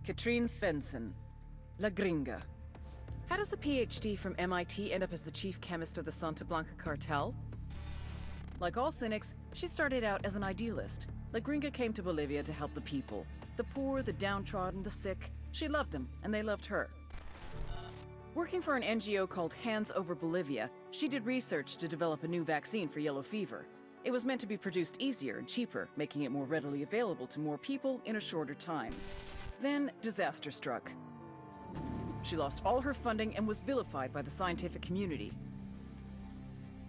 Katrine Svensson, La Gringa. How does a PhD from MIT end up as the chief chemist of the Santa Blanca cartel? Like all cynics, she started out as an idealist. La Gringa came to Bolivia to help the people. The poor, the downtrodden, the sick. She loved them, and they loved her. Working for an NGO called Hands Over Bolivia, she did research to develop a new vaccine for yellow fever. It was meant to be produced easier and cheaper, making it more readily available to more people in a shorter time. Then, disaster struck. She lost all her funding and was vilified by the scientific community.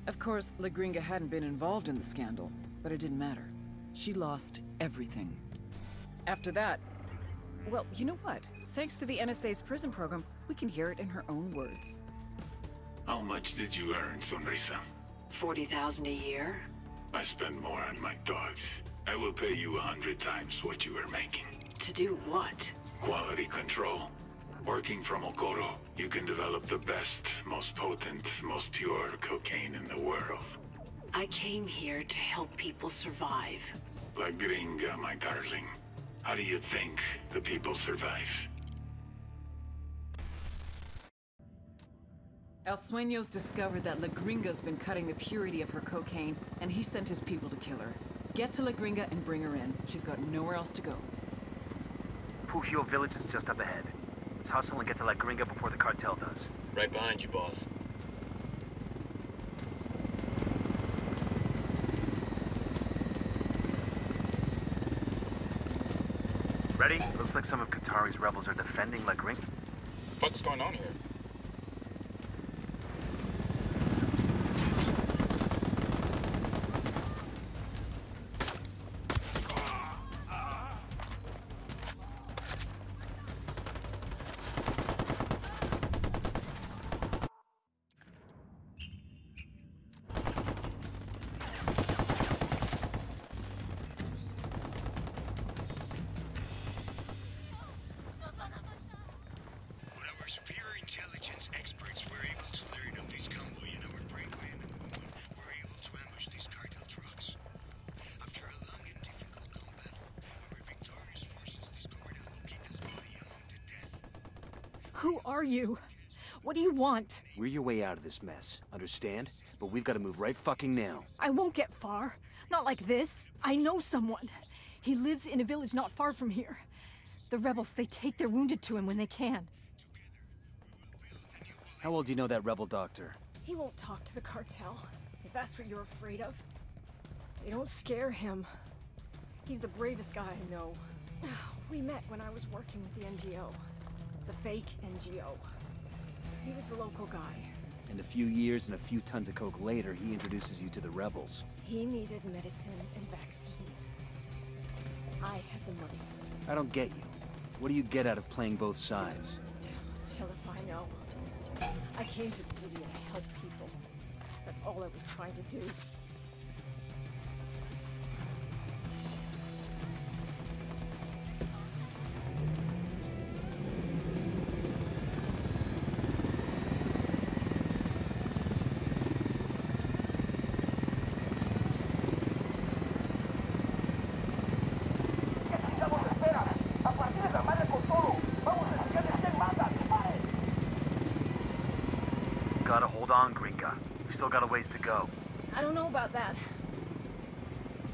Of course, La Gringa hadn't been involved in the scandal, but it didn't matter. She lost everything. After that, well, you know what? Thanks to the NSA's prison program, we can hear it in her own words. How much did you earn, Sonrisa? 40,000 a year? I spend more on my dogs. I will pay you 100 times what you are making. To do what? Quality control. Working from Okoro, you can develop the best, most potent, most pure cocaine in the world. I came here to help people survive. La Gringa, my darling. How do you think the people survive? El Sueños discovered that La Gringa's been cutting the purity of her cocaine, and he sent his people to kill her. Get to La Gringa and bring her in. She's got nowhere else to go. Pujio village is just up ahead. Let's hustle and get to La Gringa before the cartel does. Right behind you, boss. Ready? Looks like some of Qatari's rebels are defending La Gringa. What's going on here? Superior intelligence experts were able to learn of this convoy and our brave men and women were able to ambush these cartel trucks. After a long and difficult combat, our victorious forces discovered El Boquita's body among the dead. Who are you? What do you want? We're your way out of this mess, understand? But we've got to move right fucking now. I won't get far. Not like this. I know someone. He lives in a village not far from here. The rebels, they take their wounded to him when they can. How well do you know that rebel doctor? He won't talk to the cartel, if that's what you're afraid of. They don't scare him. He's the bravest guy I know. We met when I was working with the NGO. The fake NGO. He was the local guy. And a few years and a few tons of coke later, he introduces you to the rebels. He needed medicine and vaccines. I had the money. I don't get you. What do you get out of playing both sides? Hell if I know. I came to Bolivia to help people. That's all I was trying to do. Gotta hold on, Gringa. We still got a ways to go. I don't know about that.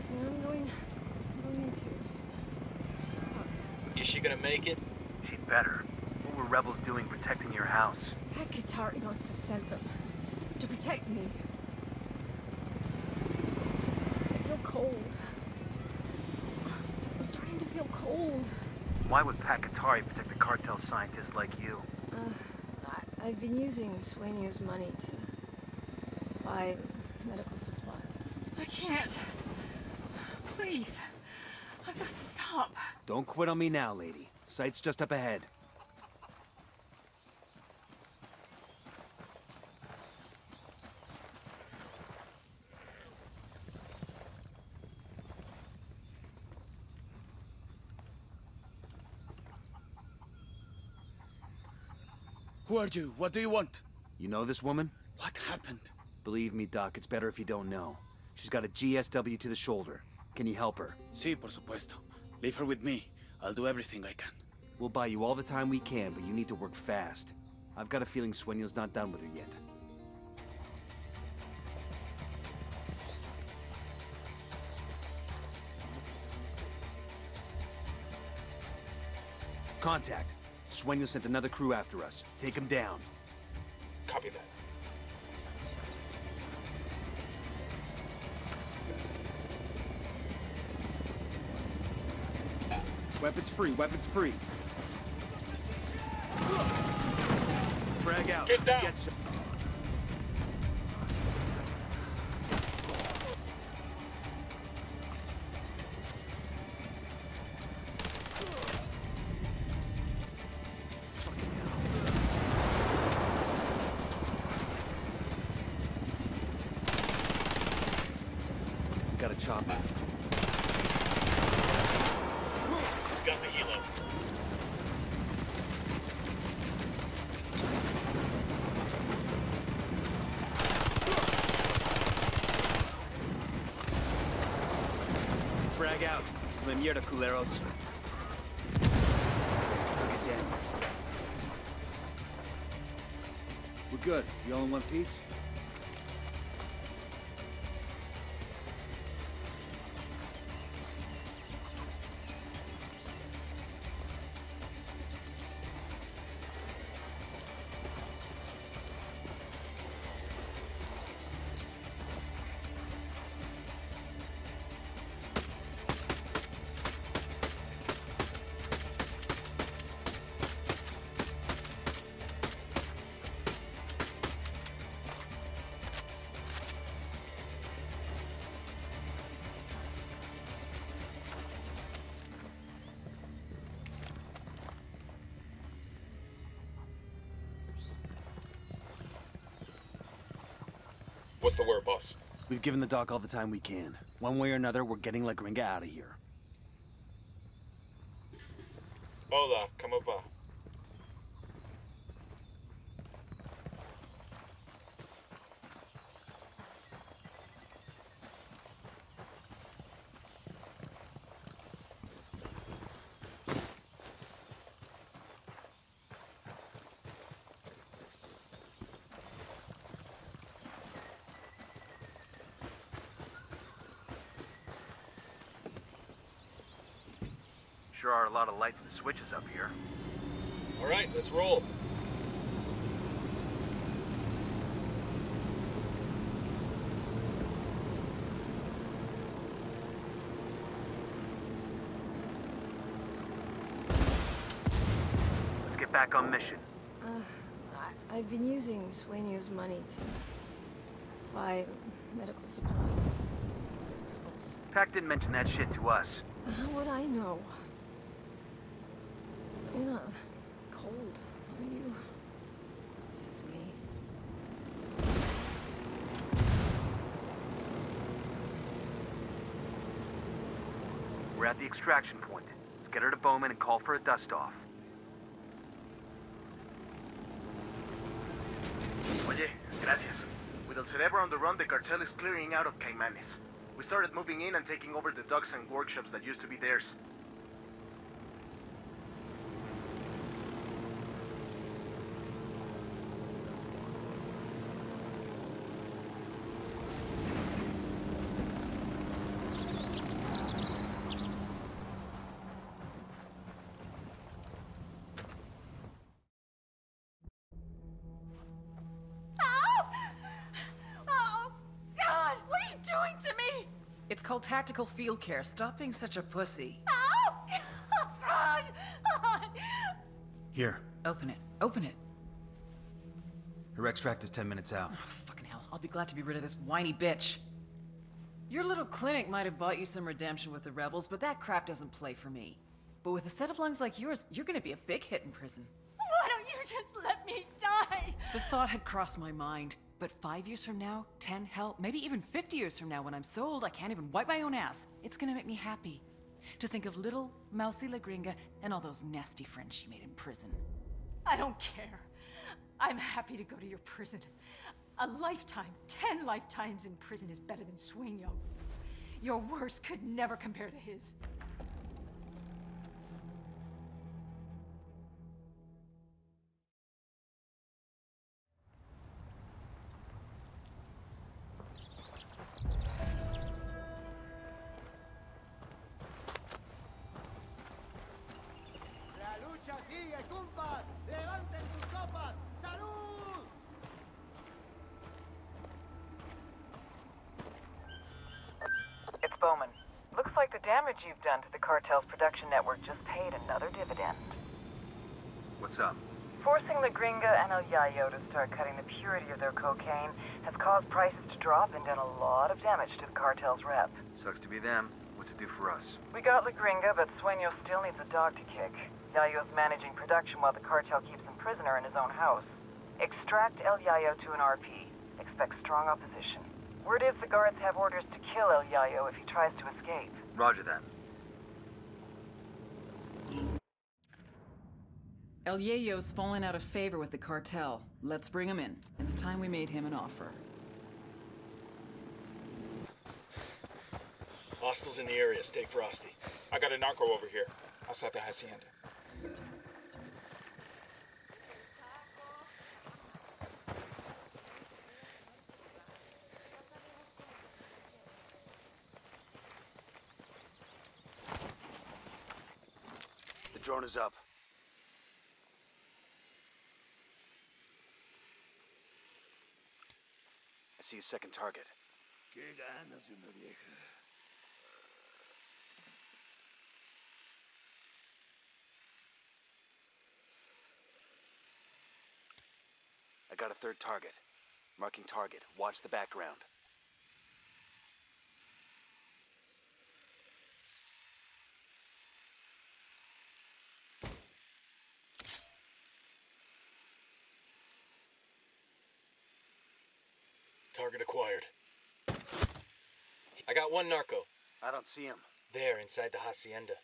I'm going into shock. Is she gonna make it? She'd better. What were rebels doing protecting your house? That Qatari must have sent them to protect me. I feel cold. I'm starting to feel cold. Why would Pat Qatari protect a cartel scientist like you? I've been using Sueño's money to buy medical supplies. I can't. Please. I've got to stop. Don't quit on me now, lady. Site's just up ahead. Who are you? What do you want? You know this woman? What happened? Believe me, Doc, it's better if you don't know. She's got a GSW to the shoulder. Can you help her? Sí, por supuesto. Leave her with me. I'll do everything I can. We'll buy you all the time we can, but you need to work fast. I've got a feeling Sueño's not done with her yet. Contact. Sueño sent another crew after us. Take him down. Copy that. Weapons free, weapons free. Frag out. Get down. Get some. Fucking hell. Got a chopper. Got the helo. Frag out. La mierda, culeros. Target down. We're good. You all in one piece? What's the word, boss? We've given the doc all the time we can. One way or another, we're getting La Gringa out of here. Hola, ¿cómo va? Sure are a lot of lights and switches up here. All right, let's roll. Let's get back on mission. I've been using Sueño's money to buy medical supplies. Pac didn't mention that shit to us. How would I know? You're not cold, are you? It's just me. We're at the extraction point. Let's get her to Bowman and call for a dust-off. Oye, gracias. With El Cerebro on the run, the cartel is clearing out of Caimanes. We started moving in and taking over the docks and workshops that used to be theirs. It's called tactical field care. Stop being such a pussy. Here. Open it. Open it. Her extract is 10 minutes out. Oh, fucking hell. I'll be glad to be rid of this whiny bitch. Your little clinic might have bought you some redemption with the rebels, but that crap doesn't play for me. But with a set of lungs like yours, you're gonna be a big hit in prison. Why don't you just let me die? The thought had crossed my mind. But 5 years from now, 10, hell, maybe even 50 years from now, when I'm so old I can't even wipe my own ass, it's gonna make me happy to think of little mousy La Gringa and all those nasty friends she made in prison. I don't care. I'm happy to go to your prison. A lifetime, 10 lifetimes in prison is better than Sueño. Your worst could never compare to his. like the damage you've done to the cartel's production network just paid another dividend. What's up? Forcing the Gringa and El Yayo to start cutting the purity of their cocaine has caused prices to drop and done a lot of damage to the cartel's rep. Sucks to be them. What to do for us? We got La Gringa, but Sueño still needs a dog to kick. Yayo's managing production while the cartel keeps him prisoner in his own house. Extract El Yayo to an RP. Expect strong opposition. Word is the guards have orders to kill El Yayo if he tries to escape. Roger that. El Yayo's fallen out of favor with the cartel. Let's bring him in. It's time we made him an offer. Hostiles in the area. Stay frosty. I got a narco over here, outside the hacienda. The drone is up. I see a second target. I got a third target. Marking target. Watch the background. Target acquired. I got one narco. I don't see him. There, inside the hacienda.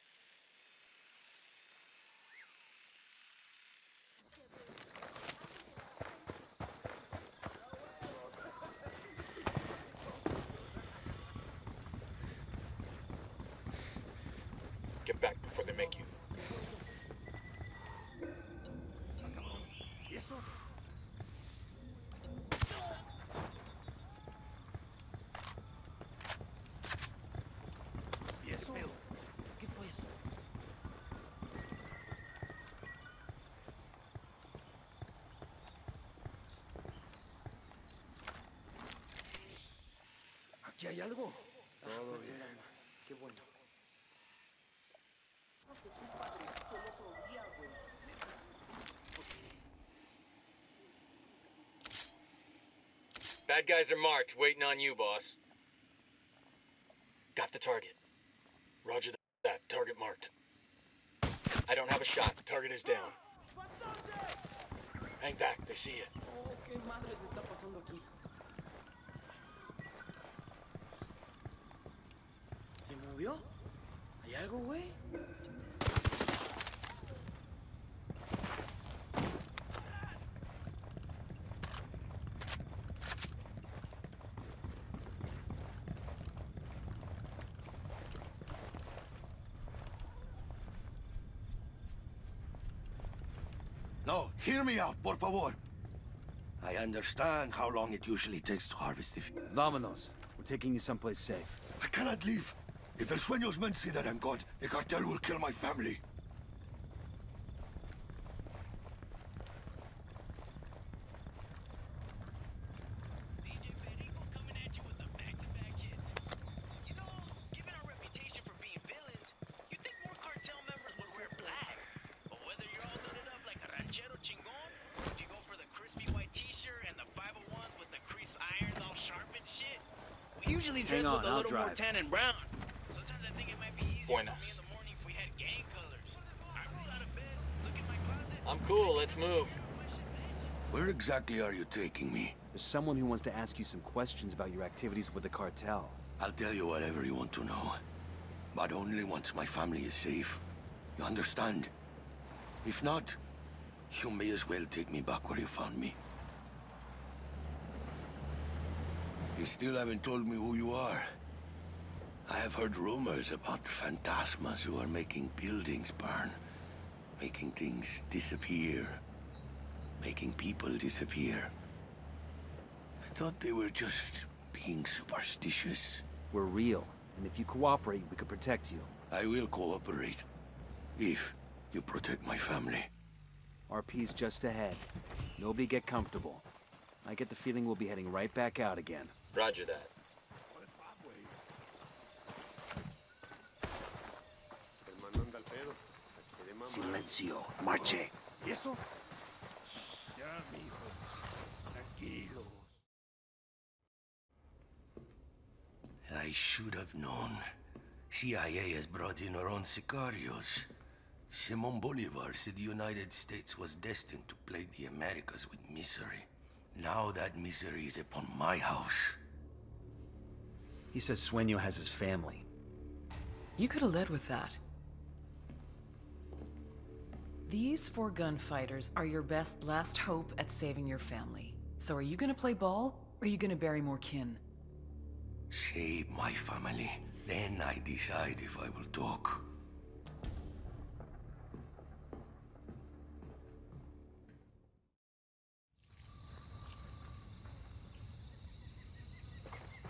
Get back before they make you. ¿Aquí hay algo? Todo bien. Qué bueno. Bad guys are marked, waiting on you, boss. Got the target. Roger that. Target marked. I don't have a shot. The target is down. Hang back. They see you. ¿Qué madres está pasando aquí? ¿Se movió? ¿Hay algo, güey? No, hear me out, por favor. I understand how long it usually takes to harvest if... Vámonos. We're taking you someplace safe. I cannot leave. If El Sueños men see that I'm gone, the cartel will kill my family. Usually dress Hang on, with a I'll little more drive. tan and brown. Sometimes I think it might be easier for me Buenas. in the morning if we had gang colors. I roll out of bed, look in my closet. I'm cool. Let's move. Where exactly are you taking me? There's someone who wants to ask you some questions about your activities with the cartel. I'll tell you whatever you want to know. But only once my family is safe. You understand? If not, you may as well take me back where you found me. You still haven't told me who you are. I have heard rumors about phantasmas who are making buildings burn, making things disappear, making people disappear. I thought they were just being superstitious. We're real, and if you cooperate, we could protect you. I will cooperate, if you protect my family. RP's just ahead. Nobody get comfortable. I get the feeling we'll be heading right back out again. Roger that. Silencio. Marche. ¿Y eso? Ya, mijos. Tranquilos. I should have known. CIA has brought in our own sicarios. Simon Bolivar said the United States was destined to plague the Americas with misery. Now that misery is upon my house. He says Sueño has his family. You could have led with that. These 4 gunfighters are your best last hope at saving your family. So are you gonna play ball, or are you gonna bury more kin? Save my family. Then I decide if I will talk.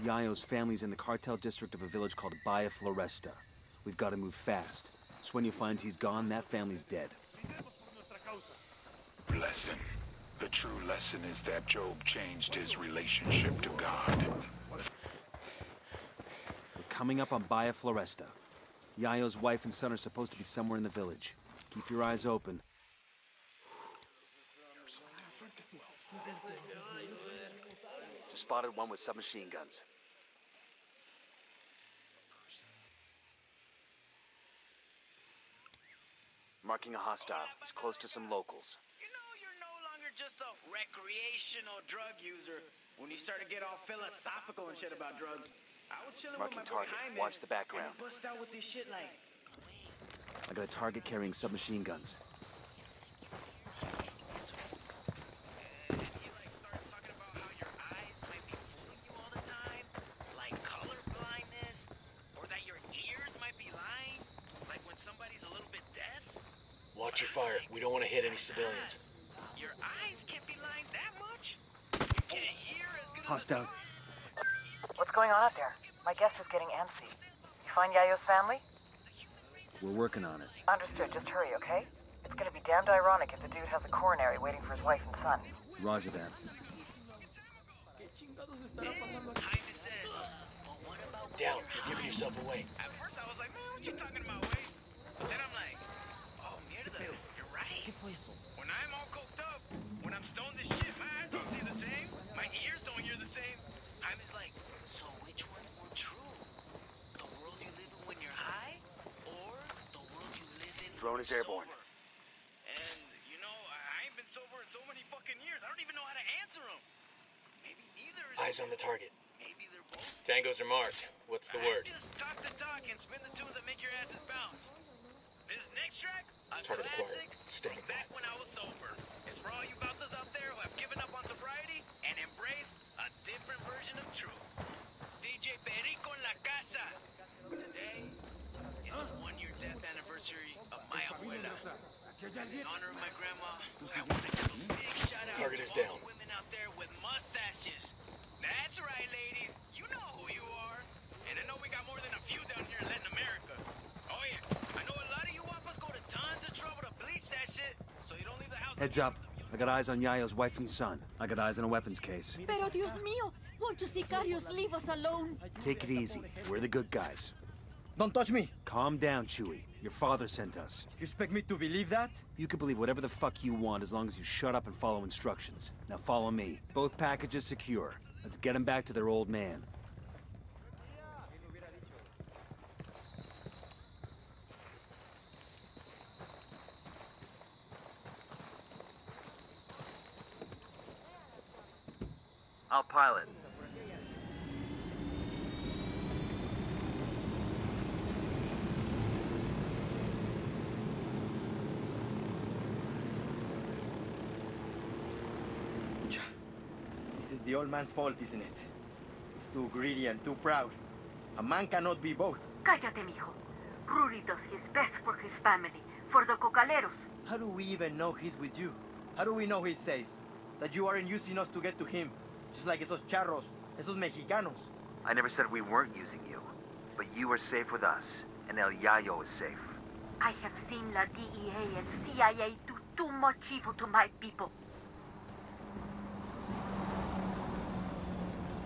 Yayo's family's in the cartel district of a village called Baytuh Floresta. We've got to move fast. Sueño finds he's gone, that family's dead. Lesson. The true lesson is that Job changed his relationship to God. We're coming up on Baytuh Floresta. Yayo's wife and son are supposed to be somewhere in the village. Keep your eyes open. Just spotted one with submachine guns. Marking a hostile. He's close to some locals. You know, you're no longer just a recreational drug user. When you start to get all philosophical and shit about drugs, I was chilling Marking with my boy target. Jaime, Watch the background. and he bust out with this shit like, I got a target carrying submachine guns. and he like starts talking about how your eyes might be fooling you all the time, like color blindness, or that your ears might be lying, like when somebody's a little bit deaf. Watch your fire. We don't want to hit any civilians. Your eyes can't be lying that much. You can't hear as good as Hostile. What's going on out there? My guest is getting antsy. You find Yayo's family? We're working on it. Understood. Just hurry, okay? It's gonna be damned ironic if the dude has a coronary waiting for his wife and son. Roger that. Jaime says, well, what about Down. when You're giving yourself away. At first I was like, man, what you talking about, Wade? But then I'm like, oh, mierda, you're right. When I'm all coked up, when I'm stoned as shit, my eyes don't see the same. My ears don't hear the same. Jaime's like, so which one's more true? The world you live in when you're high, or the world you live in Drone is airborne. sober? And, you know, I ain't been sober in so many fucking years. I don't even know how to answer them. Maybe neither is Eyes on the target. Maybe they're both. Tangos are marked. What's the word? Just talk the talk and spin the tunes that make your asses bounce. This next track, a Target classic acquired. Stand from back when I was sober. It's for all you Baytuhs out there who have given up on sobriety and embraced a different version of truth. DJ Perico en la casa. Today is a 1-year death anniversary of my abuela. And in honor of my grandma, I want to give a big shout out Target to is all down. the women out there with mustaches. That's right, ladies. You know who you are. And I know we got more than a few down here in Latin America. Oh yeah, I know a lot of you wapas go to tons of trouble to bleach that shit, so you don't leave the house. Heads up. I got eyes on Yayo's wife and son. I got eyes on a weapons case. Pero Dios mío, won't you sicarios leave us alone? Take it easy. We're the good guys. Don't touch me. Calm down, Chewie. Your father sent us. You expect me to believe that? You can believe whatever the fuck you want as long as you shut up and follow instructions. Now follow me. Both packages secure. Let's get them back to their old man. I'll pilot. This is the old man's fault, isn't it? He's too greedy and too proud. A man cannot be both. Cállate, mijo. Rudy does his best for his family, for the cocaleros. How do we even know he's with you? How do we know he's safe? That you aren't using us to get to him? Just like esos charros, esos mexicanos. I never said we weren't using you, but you are safe with us, and El Yayo is safe. I have seen la DEA and CIA do too much evil to my people.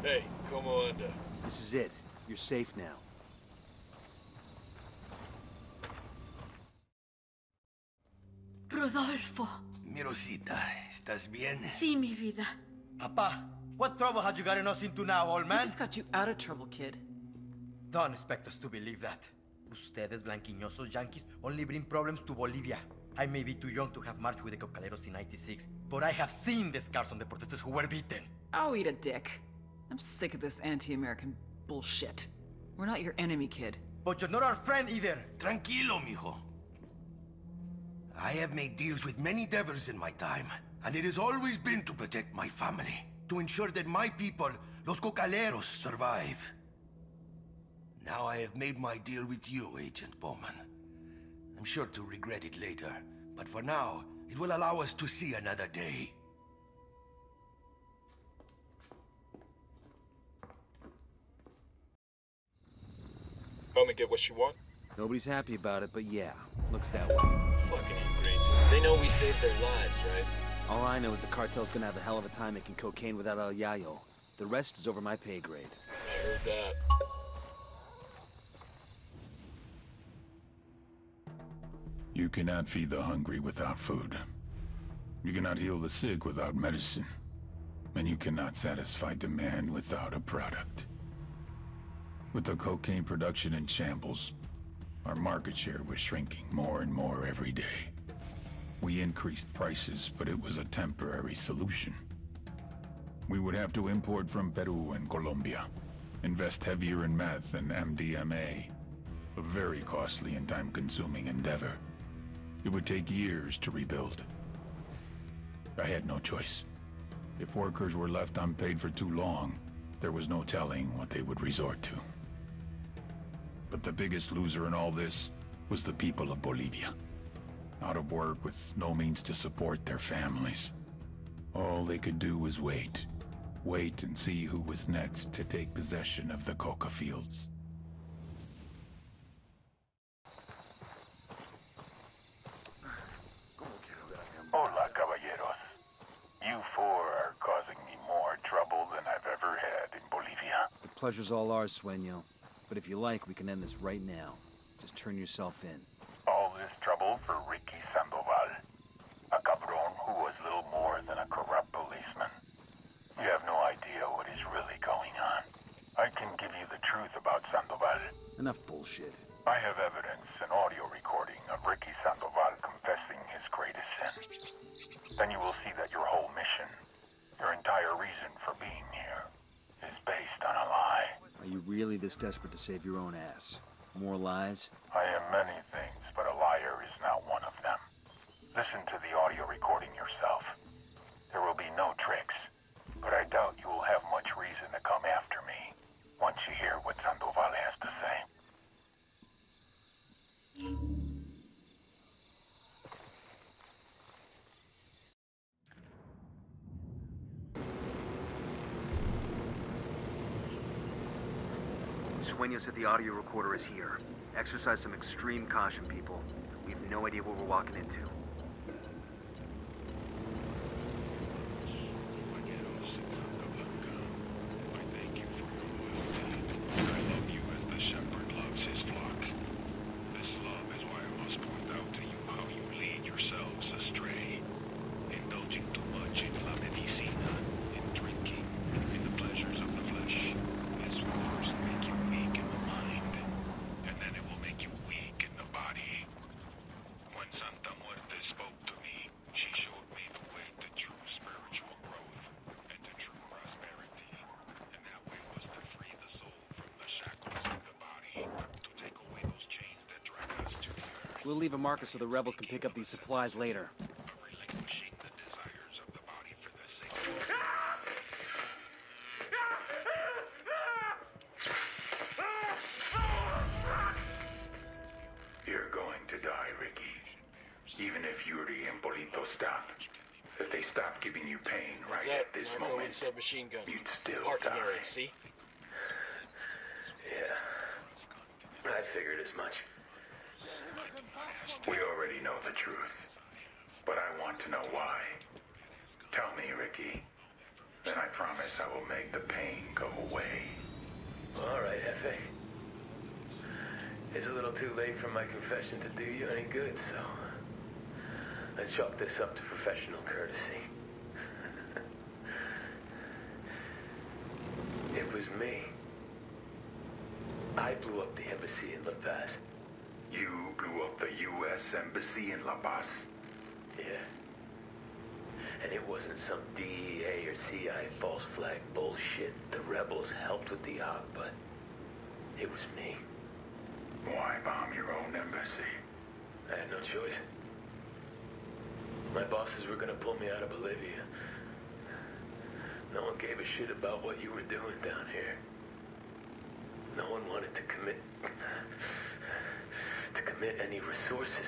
Hey, como anda? This is it. You're safe now. Rodolfo. Mi Rosita, ¿estás bien? Sí, mi vida. Papa, what trouble had you gotten us into now, old We man? just got you out of trouble, kid. Don't expect us to believe that. Ustedes, blanquiñosos yankees, only bring problems to Bolivia. I may be too young to have marched with the cocaleros in '96, but I have seen the scars on the protesters who were beaten. Oh, eat a dick. I'm sick of this anti-American bullshit. We're not your enemy, kid. But you're not our friend either. Tranquilo, mijo. I have made deals with many devils in my time, and it has always been to protect my family, to ensure that my people, los cocaleros, survive. Now I have made my deal with you, Agent Bowman. I'm sure to regret it later, but for now, it will allow us to see another day. Homie get what you want? Nobody's happy about it, but yeah, looks that way. Fucking ingrates. They know we saved their lives, right? All I know is the cartel's gonna have a hell of a time making cocaine without El Yayo. The rest is over my pay grade. I heard that. You cannot feed the hungry without food. You cannot heal the sick without medicine. And you cannot satisfy demand without a product. With the cocaine production in shambles, our market share was shrinking more and more every day. We increased prices, but it was a temporary solution. We would have to import from Peru and Colombia, invest heavier in meth and MDMA, a very costly and time-consuming endeavor. It would take years to rebuild. I had no choice. If workers were left unpaid for too long, there was no telling what they would resort to. But the biggest loser in all this was the people of Bolivia. Out of work with no means to support their families. All they could do was wait. Wait and see who was next to take possession of the coca fields. Hola, caballeros. You four are causing me more trouble than I've ever had in Bolivia. The pleasure's all ours, Sueño. But if you like, we can end this right now. Just turn yourself in. All this trouble for Ricky Sandoval, a cabron who was little more than a corrupt policeman. You have no idea what is really going on. I can give you the truth about Sandoval. Enough bullshit. I have evidence, an audio recording of Ricky Sandoval confessing his greatest sin. Then you will see that your whole mission, your entire reason for being here, is based on a lie. Are you really this desperate to save your own ass? More lies? I am many things, but a liar is not one of them. Listen to the audio recording yourself. There will be no tricks, but I doubt you will have much reason to come after me once you hear what Sandoval has to say. Sueño said the audio recorder is here. Exercise some extreme caution, people. We have no idea what we're walking into. I thank you for your loyalty. I love you as the shepherd loves his flock. This love is why I must point out to you how you lead yourselves astray. Indulging too much in la medicina, in drinking, in the pleasures of the flesh. This will first make you weak in the mind, and then it will make you weak in the body. When Santa Muerte spoke to me, she showed me the way to true spiritual growth and to true prosperity. And that way was to free the soul from the shackles of the body, to take away those chains that drag us to the earth. We'll leave a marker so the rebels can pick up these supplies later. Of relinquishing the desires of the body for the sake of You're going to die, Ricky. Even if Yuri and Polito stop, if they stop giving you pain right at this moment, Submachine gun. you'd still Parking die. area, see? Yeah. I figured as much. We already know the truth, but I want to know why. Tell me, Ricky. Then I promise I will make the pain go away. All right, Hefe. It's a little too late for my confession to do you any good, so I chalk this up to professional courtesy. It was me. I blew up the embassy in La Paz. You blew up the U.S. Embassy in La Paz? Yeah. And it wasn't some DEA or CIA false flag bullshit. The rebels helped with the op, but it was me. Why bomb your own embassy? I had no choice. My bosses were gonna pull me out of Bolivia. No one gave a shit about what you were doing down here. No one wanted to commit any resources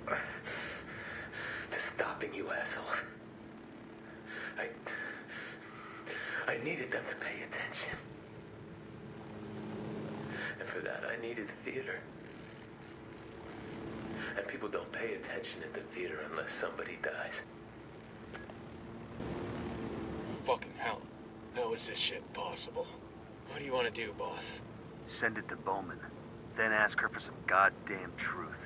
to stopping you assholes. I needed them to pay attention. And for that, I needed the theater. And people don't pay attention at the theater unless somebody dies. Fucking hell. How is this shit possible? What do you want to do, boss? Send it to Bowman. Then ask her for some goddamn truth.